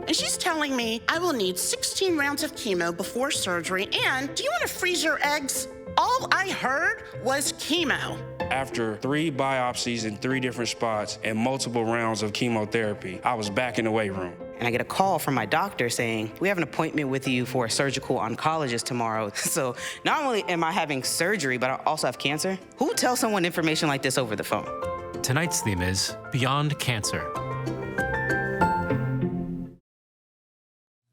And she's telling me I will need 16 rounds of chemo before surgery, and do you want to freeze your eggs? All I heard was chemo. After 3 biopsies in 3 different spots and multiple rounds of chemotherapy, I was back in the weight room. And I get a call from my doctor saying, we have an appointment with you for a surgical oncologist tomorrow. So not only am I having surgery, but I also have cancer. Who would tell someone information like this over the phone? Tonight's theme is Beyond Cancer.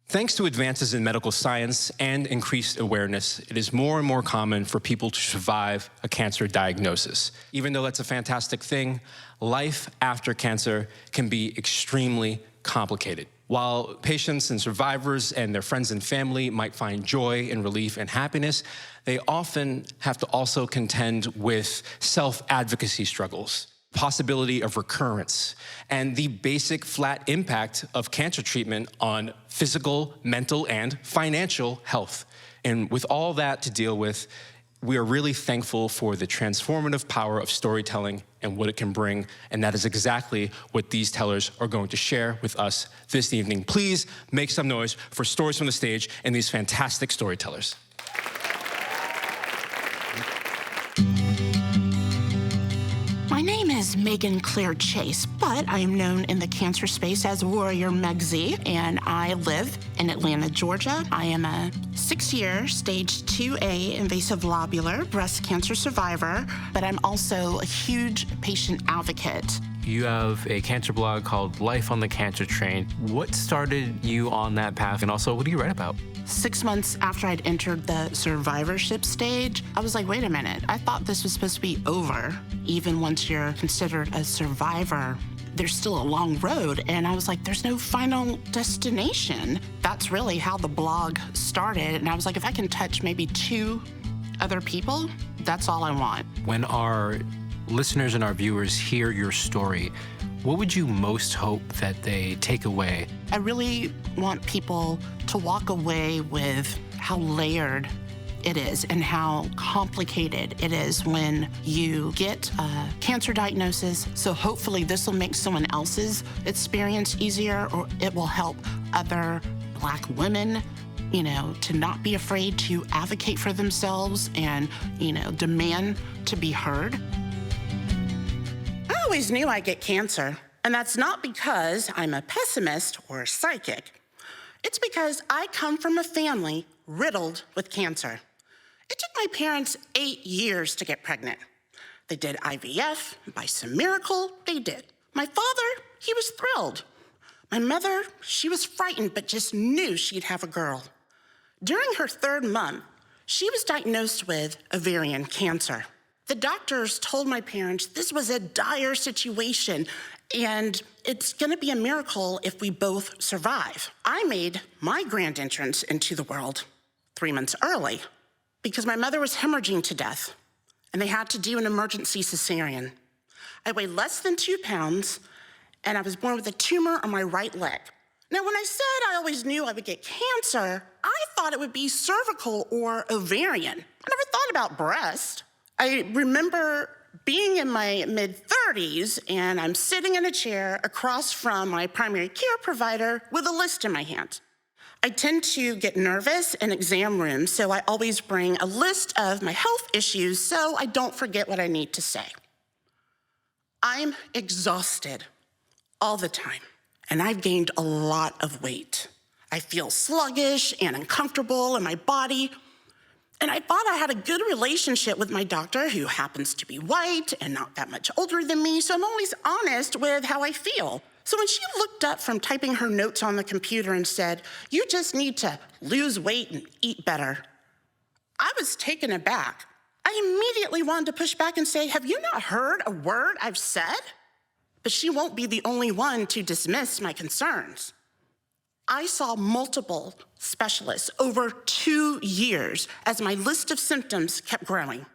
Thanks to advances in medical science and increased awareness, it is more and more common for people to survive a cancer diagnosis. Even though that's a fantastic thing, life after cancer can be extremely complicated. While patients and survivors and their friends and family might find joy and relief and happiness, they often have to also contend with self-advocacy struggles, possibility of recurrence, and the basic flat impact of cancer treatment on physical, mental, and financial health. And with all that to deal with, we are really thankful for the transformative power of storytelling and what it can bring, and that is exactly what these tellers are going to share with us this evening. Please make some noise for Stories from the Stage and these fantastic storytellers. My name is Megan Claire Chase, but I am known in the cancer space as Warrior Megsy, and I live in Atlanta, Georgia. I am a 6-year stage 2A invasive lobular breast cancer survivor, but I'm also a huge patient advocate. You have a cancer blog called Life on the Cancer Train. What started you on that path, and also what do you write about? 6 months after I'd entered the survivorship stage, I was like, wait a minute, I thought this was supposed to be over. Even once you're considered a survivor, there's still a long road. And I was like, there's no final destination. That's really how the blog started. And I was like, if I can touch maybe 2 other people, that's all I want. When our listeners and our viewers hear your story, what would you most hope that they take away? I really want people to walk away with how layered it is and how complicated it is when you get a cancer diagnosis. So hopefully this will make someone else's experience easier, or it will help other Black women, to not be afraid to advocate for themselves and, demand to be heard. I always knew I'd get cancer, and that's not because I'm a pessimist or a psychic. It's because I come from a family riddled with cancer. It took my parents 8 years to get pregnant. They did IVF, and by some miracle, they did. My father, he was thrilled. My mother, she was frightened, but just knew she'd have a girl. During her 3rd month, she was diagnosed with ovarian cancer. The doctors told my parents this was a dire situation, and it's gonna be a miracle if we both survive. I made my grand entrance into the world 3 months early because my mother was hemorrhaging to death, and they had to do an emergency cesarean. I weighed less than 2 pounds, and I was born with a tumor on my right leg. Now, when I said I always knew I would get cancer, I thought it would be cervical or ovarian. I never thought about breast. I remember being in my mid-30s, and I'm sitting in a chair across from my primary care provider with a list in my hand. I tend to get nervous in exam rooms, so I always bring a list of my health issues so I don't forget what I need to say. I'm exhausted all the time, and I've gained a lot of weight. I feel sluggish and uncomfortable in my body, and I thought I had a good relationship with my doctor, who happens to be white and not that much older than me, so I'm always honest with how I feel. So when she looked up from typing her notes on the computer and said, "You just need to lose weight and eat better," I was taken aback. I immediately wanted to push back and say, "Have you not heard a word I've said?" But she won't be the only one to dismiss my concerns. I saw multiple specialists over 2 years as my list of symptoms kept growing.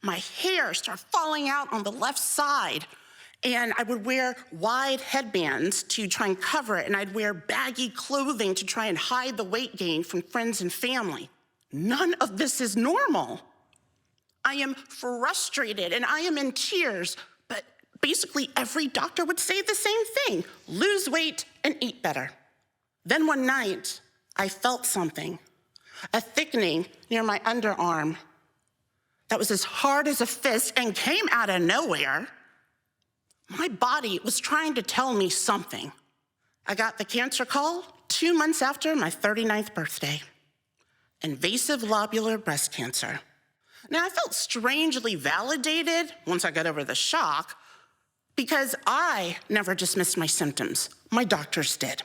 My hair started falling out on the left side, and I would wear wide headbands to try and cover it, and I'd wear baggy clothing to try and hide the weight gain from friends and family. None of this is normal. I am frustrated and I am in tears, but basically every doctor would say the same thing: lose weight and eat better. Then one night, I felt something, a thickening near my underarm that was as hard as a fist and came out of nowhere. My body was trying to tell me something. I got the cancer call 2 months after my 39th birthday. Invasive lobular breast cancer. Now, I felt strangely validated once I got over the shock because I never dismissed my symptoms. My doctors did.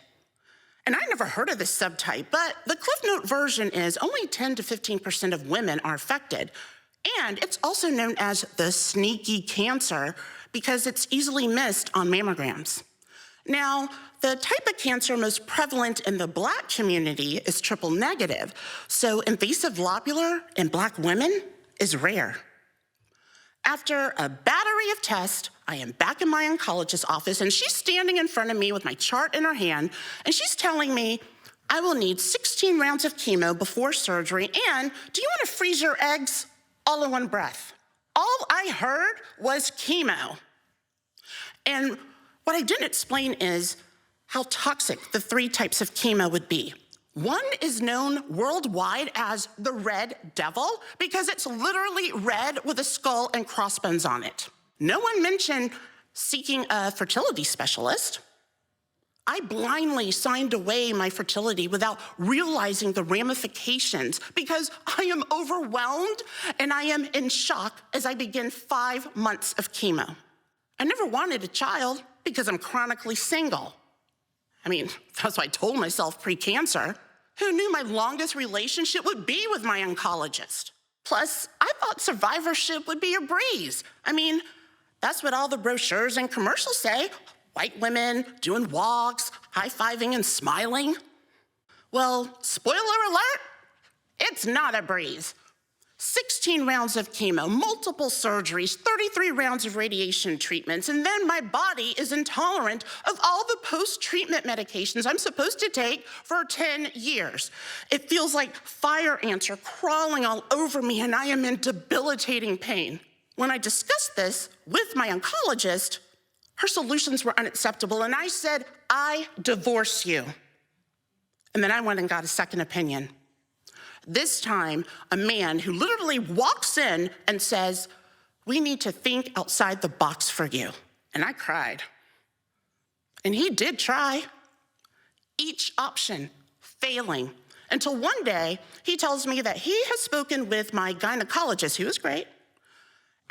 And I never heard of this subtype, but the Cliff Note version is only 10 to 15% of women are affected. And it's also known as the sneaky cancer because it's easily missed on mammograms. Now, the type of cancer most prevalent in the Black community is triple negative. So invasive lobular in Black women is rare. After a battery of tests, I am back in my oncologist's office, and she's standing in front of me with my chart in her hand, and she's telling me, I will need 16 rounds of chemo before surgery, and do you want to freeze your eggs all in one breath? All I heard was chemo. And what I didn't explain is how toxic the 3 types of chemo would be. One is known worldwide as the red devil because it's literally red with a skull and crossbones on it. No one mentioned seeking a fertility specialist. I blindly signed away my fertility without realizing the ramifications because I am overwhelmed and I am in shock as I begin 5 months of chemo. I never wanted a child because I'm chronically single. I mean, that's what I told myself pre-cancer. Who knew my longest relationship would be with my oncologist? Plus, I thought survivorship would be a breeze. I mean, that's what all the brochures and commercials say. White women doing walks, high-fiving and smiling. Well, spoiler alert, it's not a breeze. 16 rounds of chemo, multiple surgeries, 33 rounds of radiation treatments, and then my body is intolerant of all the post-treatment medications I'm supposed to take for 10 years. It feels like fire ants are crawling all over me, and I am in debilitating pain. When I discussed this with my oncologist, her solutions were unacceptable, and I said, I divorce you. And then I went and got a second opinion. This time, a man who literally walks in and says, we need to think outside the box for you. And I cried. And he did try. Each option failing, until one day he tells me that he has spoken with my gynecologist, who is great,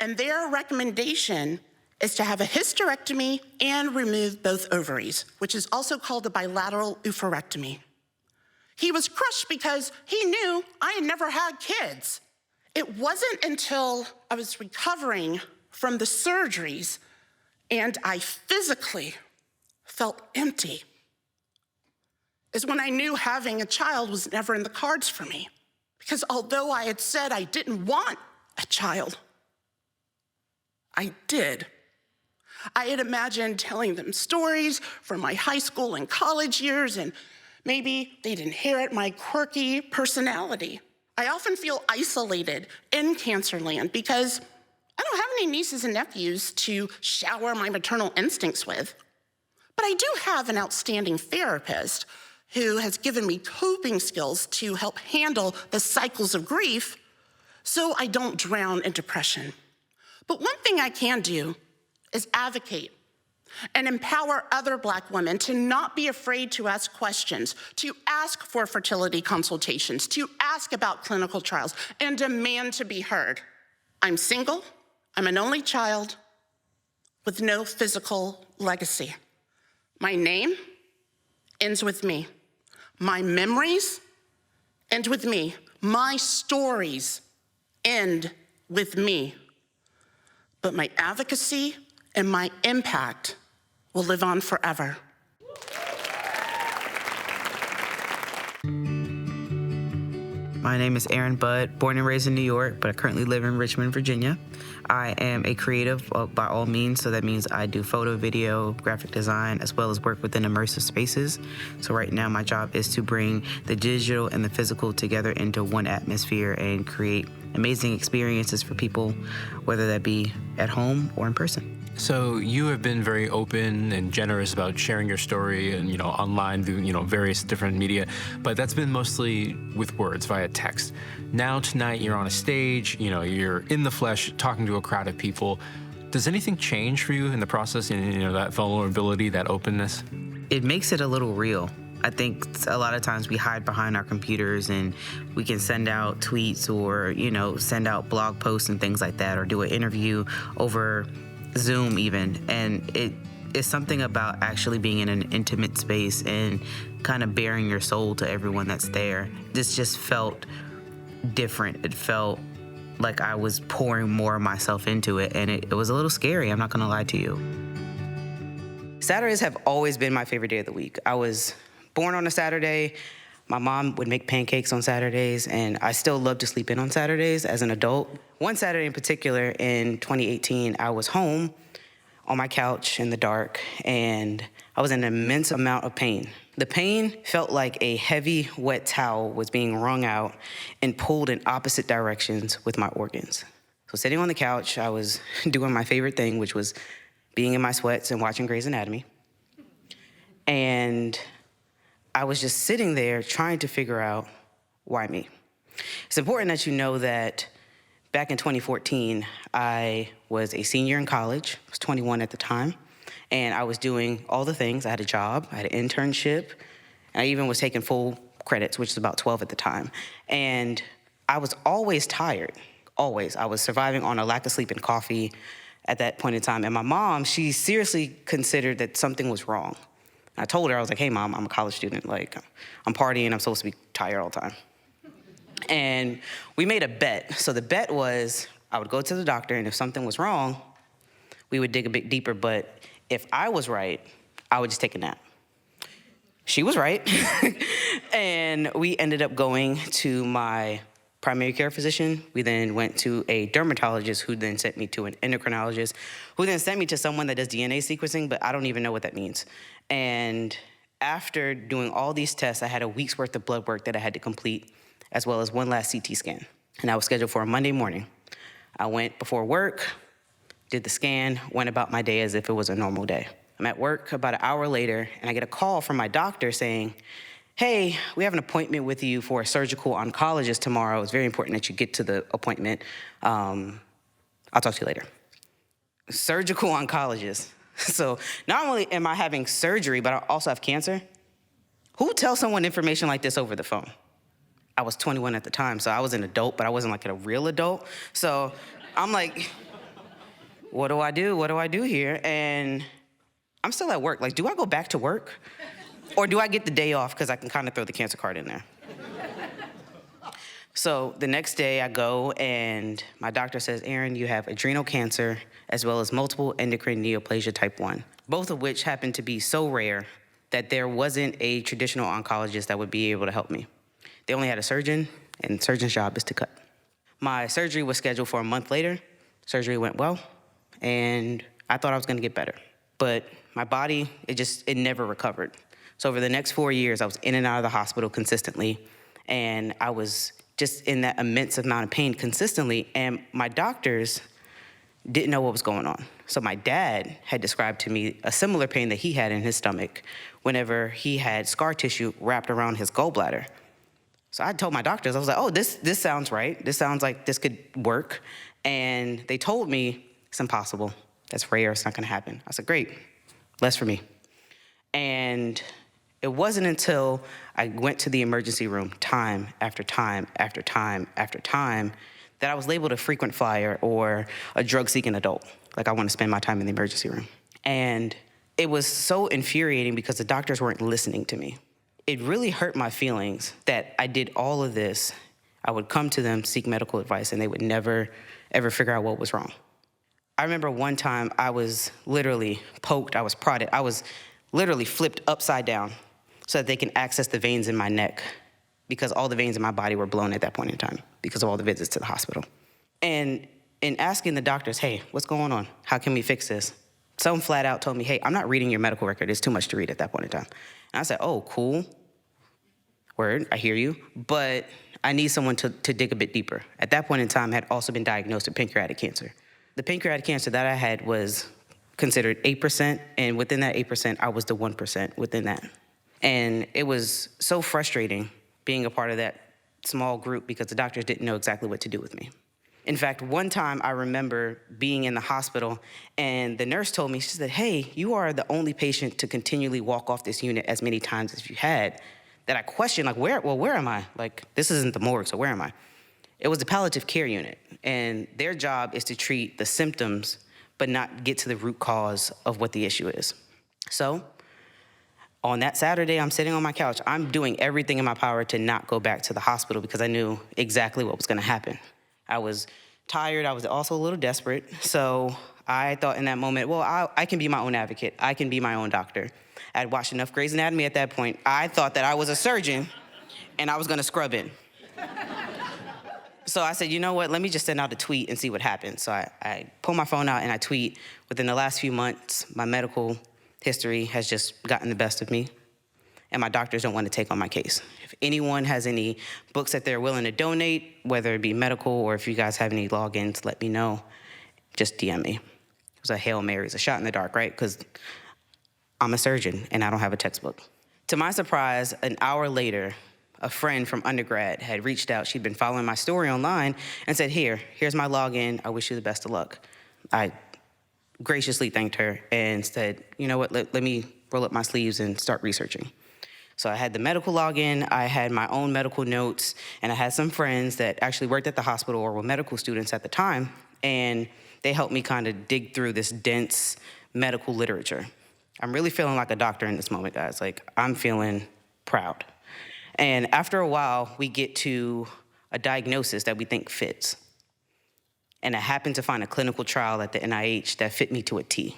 and their recommendation is to have a hysterectomy and remove both ovaries, which is also called a bilateral oophorectomy. He was crushed because he knew I had never had kids. It wasn't until I was recovering from the surgeries and I physically felt empty is when I knew having a child was never in the cards for me. Because although I had said I didn't want a child, I did. I had imagined telling them stories from my high school and college years, and maybe they'd inherit my quirky personality. I often feel isolated in Cancerland because I don't have any nieces and nephews to shower my maternal instincts with. But I do have an outstanding therapist who has given me coping skills to help handle the cycles of grief so I don't drown in depression. But one thing I can do is advocate and empower other Black women to not be afraid to ask questions, to ask for fertility consultations, to ask about clinical trials, and demand to be heard. I'm single, I'm an only child with no physical legacy. My name ends with me. My memories end with me. My stories end with me. But my advocacy and my impact will live on forever. My name is Erinn Budd, born and raised in New York, but I currently live in Richmond, Virginia. I am a creative by all means, so that means I do photo, video, graphic design, as well as work within immersive spaces. So right now my job is to bring the digital and the physical together into one atmosphere and create amazing experiences for people, whether that be at home or in person. So you have been very open and generous about sharing your story and, online through, various different media, but that's been mostly with words via text. Now tonight you're on a stage, you're in the flesh talking to a crowd of people. Does anything change for you in the process, that vulnerability, that openness? It makes it a little real. I think a lot of times we hide behind our computers and we can send out tweets or, send out blog posts and things like that, or do an interview over Zoom even. And it is something about actually being in an intimate space and kind of bearing your soul to everyone that's there. This just felt different. It felt like I was pouring more of myself into it, and it was a little scary, I'm not gonna lie to you. Saturdays have always been my favorite day of the week. I was born on a Saturday. My mom would make pancakes on Saturdays, and I still love to sleep in on Saturdays as an adult. One Saturday in particular in 2018, I was home on my couch in the dark, and I was in an immense amount of pain. The pain felt like a heavy, wet towel was being wrung out and pulled in opposite directions with my organs. So sitting on the couch, I was doing my favorite thing, which was being in my sweats and watching Grey's Anatomy. And I was just sitting there trying to figure out why me. It's important that you know that back in 2014, I was a senior in college. I was 21 at the time, and I was doing all the things. I had a job, I had an internship, and I even was taking full credits, which was about 12 at the time. And I was always tired, always. I was surviving on a lack of sleep and coffee at that point in time. And my mom, she seriously considered that something was wrong. I told her, I was like, hey, Mom, I'm a college student. Like, I'm partying. I'm supposed to be tired all the time. And we made a bet. So the bet was I would go to the doctor, and if something was wrong, we would dig a bit deeper. But if I was right, I would just take a nap. She was right. And we ended up going to my primary care physician. We then went to a dermatologist who then sent me to an endocrinologist, who then sent me to someone that does DNA sequencing, but I don't even know what that means. And after doing all these tests, I had a week's worth of blood work that I had to complete, as well as one last CT scan. And I was scheduled for a Monday morning. I went before work, did the scan, went about my day as if it was a normal day. I'm at work about an hour later, and I get a call from my doctor saying, hey, we have an appointment with you for a surgical oncologist tomorrow. It's very important that you get to the appointment. I'll talk to you later. Surgical oncologist. So not only am I having surgery, but I also have cancer. Who tells someone information like this over the phone? I was 21 at the time, so I was an adult, but I wasn't like a real adult. So I'm like, what do I do? What do I do here? And I'm still at work. Like, do I go back to work? Or do I get the day off because I can kind of throw the cancer card in there? So the next day I go and my doctor says, Erinn, you have adrenal cancer as well as multiple endocrine neoplasia type 1, both of which happen to be so rare that there wasn't a traditional oncologist that would be able to help me. They only had a surgeon, and the surgeon's job is to cut. My surgery was scheduled for a month later. Surgery went well, and I thought I was gonna get better. But my body, it never recovered. So over the next 4 years, I was in and out of the hospital consistently, and I was just in that immense amount of pain consistently, and my doctors didn't know what was going on. So my dad had described to me a similar pain that he had in his stomach whenever he had scar tissue wrapped around his gallbladder. So I told my doctors, I was like, oh, this sounds right. This sounds like this could work. And they told me, it's impossible. That's rare, it's not gonna happen. I said, great, less for me. And it wasn't until I went to the emergency room time after time after time after time that I was labeled a frequent flyer or a drug-seeking adult. Like, I want to spend my time in the emergency room. And it was so infuriating because the doctors weren't listening to me. It really hurt my feelings that I did all of this. I would come to them, seek medical advice, and they would never, ever figure out what was wrong. I remember one time I was literally poked, I was prodded, I was literally flipped upside down so that they can access the veins in my neck because all the veins in my body were blown at that point in time because of all the visits to the hospital. And in asking the doctors, hey, what's going on? How can we fix this? Someone flat out told me, hey, I'm not reading your medical record. It's too much to read at that point in time. And I said, oh, cool. Word, I hear you. But I need someone to dig a bit deeper. At that point in time, I had also been diagnosed with pancreatic cancer. The pancreatic cancer that I had was considered 8%, and within that 8%, I was the 1% within that. And it was so frustrating being a part of that small group because the doctors didn't know exactly what to do with me. In fact, one time I remember being in the hospital and the nurse told me, she said, hey, you are the only patient to continually walk off this unit as many times as you had. That I questioned, like, where am I? Like, this isn't the morgue, so where am I? It was the palliative care unit, and their job is to treat the symptoms but not get to the root cause of what the issue is. So, on that Saturday, I'm sitting on my couch. I'm doing everything in my power to not go back to the hospital because I knew exactly what was gonna happen. I was tired, I was also a little desperate, so I thought in that moment, well, I can be my own advocate. I can be my own doctor. I had watched enough Grey's Anatomy at that point. I thought that I was a surgeon and I was gonna scrub in. So I said, you know what, let me just send out a tweet and see what happens. So I pull my phone out and I tweet, within the last few months, my medical history has just gotten the best of me, and my doctors don't want to take on my case. If anyone has any books that they're willing to donate, whether it be medical or if you guys have any logins, let me know. Just DM me. It was a Hail Mary, it's a shot in the dark, right? Because I'm a surgeon and I don't have a textbook. To my surprise, an hour later, a friend from undergrad had reached out. She'd been following my story online and said, here's my login. I wish you the best of luck. I graciously thanked her and said, you know what, let me roll up my sleeves and start researching. So I had the medical login, I had my own medical notes, and I had some friends that actually worked at the hospital or were medical students at the time, and they helped me kind of dig through this dense medical literature. I'm really feeling like a doctor in this moment, guys. Like, I'm feeling proud. And after a while, we get to a diagnosis that we think fits. And I happened to find a clinical trial at the NIH that fit me to a T.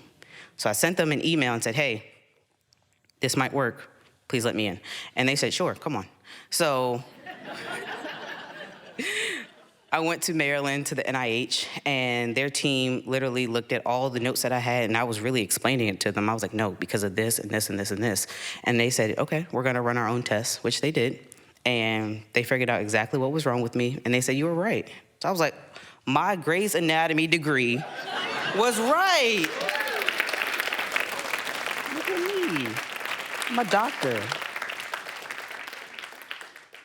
So I sent them an email and said, hey, this might work. Please let me in. And they said, sure, come on. So I went to Maryland to the NIH, and their team literally looked at all the notes that I had, and I was really explaining it to them. I was like, no, because of this and this and this and this. And they said, okay, we're gonna run our own tests, which they did. And they figured out exactly what was wrong with me, and they said, you were right. So I was like, my Grey's Anatomy degree was right. Look at me, I'm a doctor.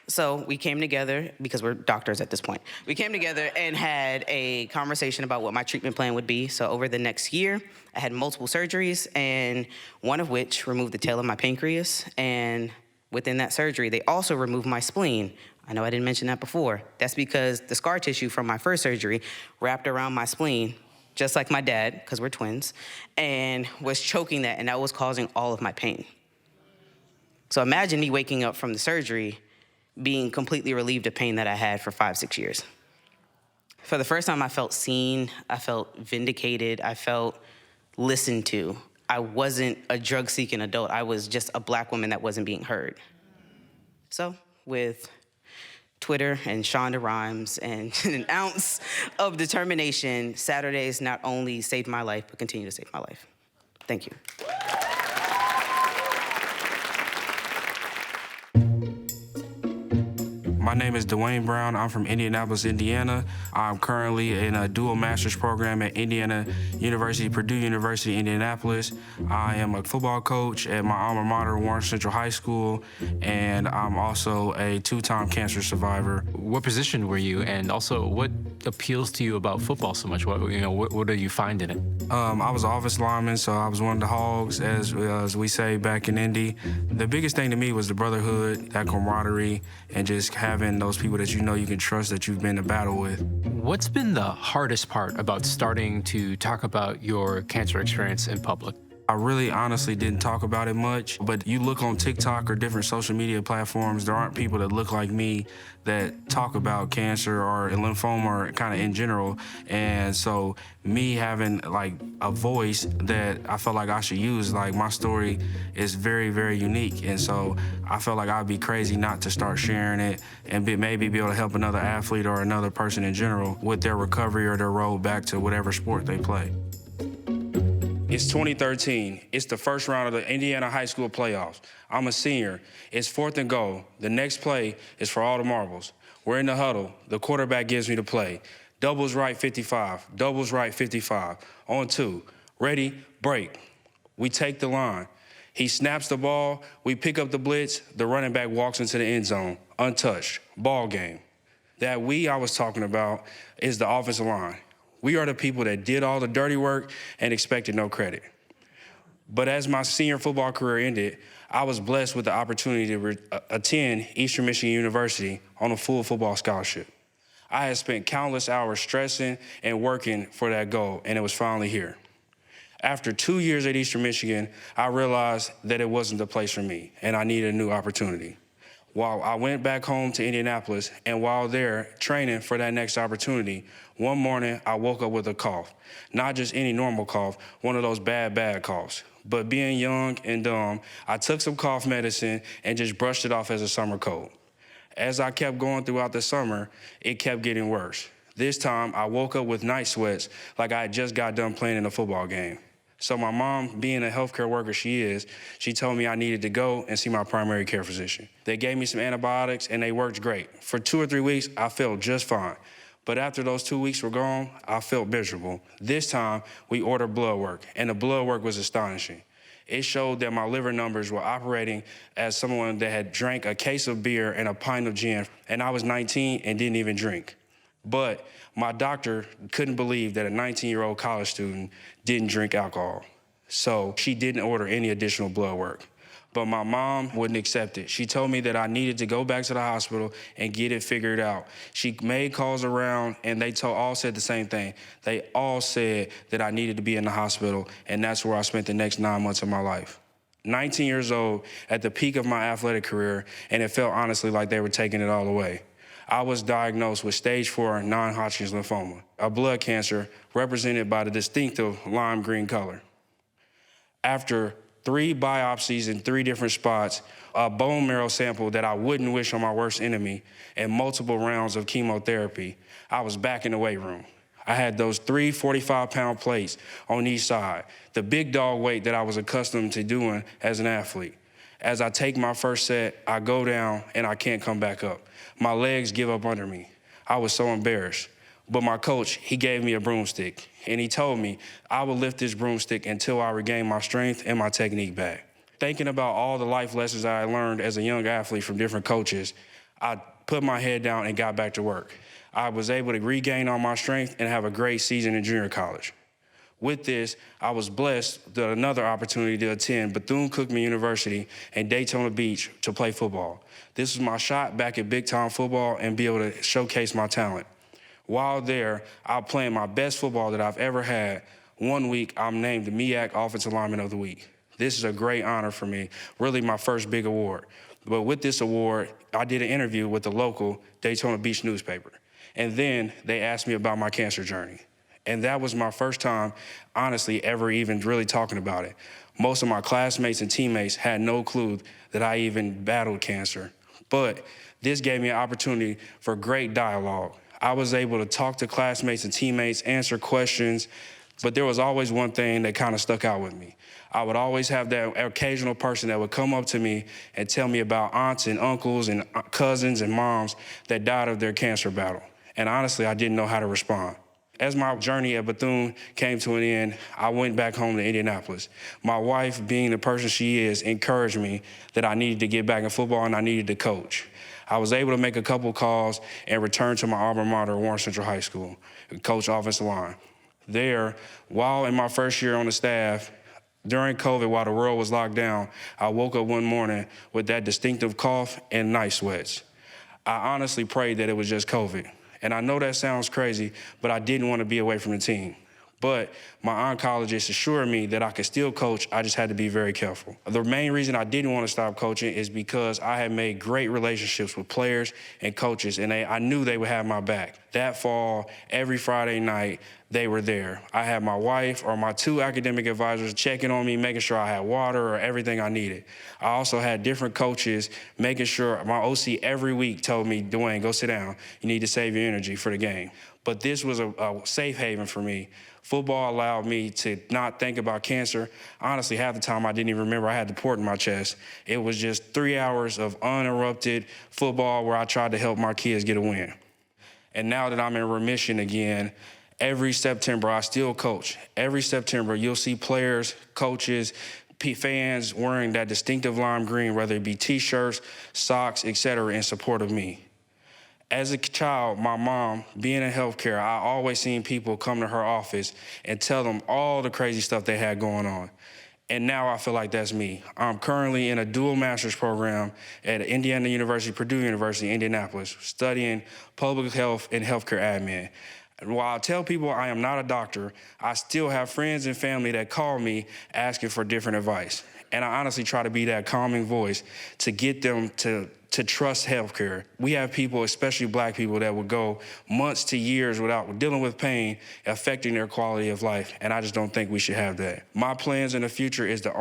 So we came together, because we're doctors at this point. We came together and had a conversation about what my treatment plan would be. So over the next year, I had multiple surgeries, and one of which removed the tail of my pancreas. And within that surgery, they also removed my spleen. I know I didn't mention that before. That's because the scar tissue from my first surgery wrapped around my spleen, just like my dad, because we're twins, and was choking that, and that was causing all of my pain. So imagine me waking up from the surgery being completely relieved of pain that I had for 5-6 years. For the first time, I felt seen, I felt vindicated, I felt listened to. I wasn't a drug-seeking adult, I was just a Black woman that wasn't being heard. So with Twitter and Shonda Rhimes and an ounce of determination, Saturdays not only saved my life, but continue to save my life. Thank you. My name is Dwayne Brown. I'm from Indianapolis, Indiana. I'm currently in a dual master's program at Indiana University, Purdue University, Indianapolis. I am a football coach at my alma mater, Warren Central High School, and I'm also a 2-time cancer survivor. What position were you, and also what appeals to you about football so much? What do you find in it? I was an offensive lineman, so I was one of the hogs, as we say back in Indy. The biggest thing to me was the brotherhood, that camaraderie, and just having those people that you know you can trust that you've been to battle with. What's been the hardest part about starting to talk about your cancer experience in public? I really honestly didn't talk about it much, but you look on TikTok or different social media platforms, there aren't people that look like me that talk about cancer or lymphoma or kind of in general. And so me having like a voice that I felt like I should use, like my story is very, very unique. And so I felt like I'd be crazy not to start sharing it and maybe be able to help another athlete or another person in general with their recovery or their road back to whatever sport they play. It's 2013. It's the first round of the Indiana high school playoffs. I'm a senior. It's 4th and goal. The next play is for all the marbles. We're in the huddle. The quarterback gives me the play. Doubles right 55. Doubles right 55. On 2. Ready, break. We take the line. He snaps the ball, we pick up the blitz, the running back walks into the end zone, untouched, ball game. That we I was talking about is the offensive line. We are the people that did all the dirty work and expected no credit. But as my senior football career ended, I was blessed with the opportunity to attend Eastern Michigan University on a full football scholarship. I had spent countless hours stressing and working for that goal, and it was finally here. After 2 years at Eastern Michigan, I realized that it wasn't the place for me, and I needed a new opportunity. While I went back home to Indianapolis, and while there training for that next opportunity, one morning I woke up with a cough. Not just any normal cough, one of those bad coughs. But being young and dumb, I took some cough medicine and just brushed it off as a summer cold. As I kept going throughout the summer, it kept getting worse. This time, I woke up with night sweats like I had just got done playing in a football game. So my mom, being a healthcare worker she told me I needed to go and see my primary care physician. They gave me some antibiotics and they worked great. For 2 or 3 weeks, I felt just fine. But after those 2 weeks were gone, I felt miserable. This time, we ordered blood work, and the blood work was astonishing. It showed that my liver numbers were operating as someone that had drank a case of beer and a pint of gin, and I was 19 and didn't even drink. But my doctor couldn't believe that a 19-year-old college student didn't drink alcohol. So she didn't order any additional blood work. But my mom wouldn't accept it. She told me that I needed to go back to the hospital and get it figured out. She made calls around, and they all said the same thing. They all said that I needed to be in the hospital, and that's where I spent the next 9 months of my life. 19 years old, at the peak of my athletic career, and it felt honestly like they were taking it all away. I was diagnosed with stage 4 non-Hodgkin's lymphoma, a blood cancer represented by the distinctive lime green color. After 3 biopsies in 3 different spots, a bone marrow sample that I wouldn't wish on my worst enemy, and multiple rounds of chemotherapy, I was back in the weight room. I had those 3 45-pound plates on each side, the big dog weight that I was accustomed to doing as an athlete. As I take my first set, I go down and I can't come back up. My legs give up under me. I was so embarrassed. But my coach, he gave me a broomstick, and he told me I would lift this broomstick until I regained my strength and my technique back. Thinking about all the life lessons I learned as a young athlete from different coaches, I put my head down and got back to work. I was able to regain all my strength and have a great season in junior college. With this, I was blessed with another opportunity to attend Bethune-Cookman University in Daytona Beach to play football. This was my shot back at big-time football and be able to showcase my talent. While there, I played my best football that I've ever had. One week, I'm named the MEAC Offensive Lineman of the Week. This is a great honor for me, really my first big award. But with this award, I did an interview with the local Daytona Beach newspaper. And then they asked me about my cancer journey. And that was my first time, honestly, ever even really talking about it. Most of my classmates and teammates had no clue that I even battled cancer. But this gave me an opportunity for great dialogue. I was able to talk to classmates and teammates, answer questions, but there was always one thing that kind of stuck out with me. I would always have that occasional person that would come up to me and tell me about aunts and uncles and cousins and moms that died of their cancer battle. And honestly, I didn't know how to respond. As my journey at Bethune came to an end, I went back home to Indianapolis. My wife, being the person she is, encouraged me that I needed to get back in football and I needed to coach. I was able to make a couple calls and return to my alma mater, Warren Central High School, and coach offensive line. There, while in my first year on the staff, during COVID, while the world was locked down, I woke up one morning with that distinctive cough and night sweats. I honestly prayed that it was just COVID. And I know that sounds crazy, but I didn't want to be away from the team. But my oncologist assured me that I could still coach, I just had to be very careful. The main reason I didn't want to stop coaching is because I had made great relationships with players and coaches, and I knew they would have my back. That fall, every Friday night, they were there. I had my wife or my 2 academic advisors checking on me, making sure I had water or everything I needed. I also had different coaches making sure my OC every week told me, Dwayne, go sit down. You need to save your energy for the game. But this was a safe haven for me. Football allowed me to not think about cancer. Honestly, half the time I didn't even remember I had the port in my chest. It was just 3 hours of uninterrupted football where I tried to help my kids get a win. And now that I'm in remission again, Every September, I still coach. Every September, you'll see players, coaches, fans wearing that distinctive lime green, whether it be T-shirts, socks, etc., in support of me. As a child, my mom, being in healthcare, I always seen people come to her office and tell them all the crazy stuff they had going on. And now I feel like that's me. I'm currently in a dual master's program at Indiana University, Purdue University, Indianapolis, studying public health and healthcare admin. And while I tell people I am not a doctor, I still have friends and family that call me asking for different advice. And I honestly try to be that calming voice to get them to trust healthcare. We have people, especially Black people, that would go months to years without dealing with pain, affecting their quality of life, and I just don't think we should have that. My plans in the future is to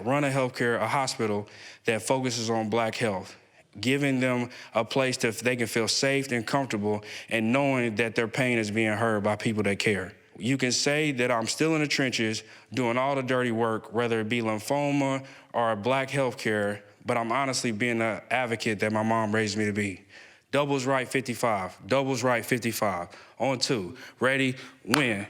run a hospital that focuses on Black health, giving them a place that they can feel safe and comfortable and knowing that their pain is being heard by people that care. You can say that I'm still in the trenches doing all the dirty work, whether it be lymphoma or Black healthcare, but I'm honestly being the advocate that my mom raised me to be. Doubles right 55, doubles right 55. On 2, ready, win.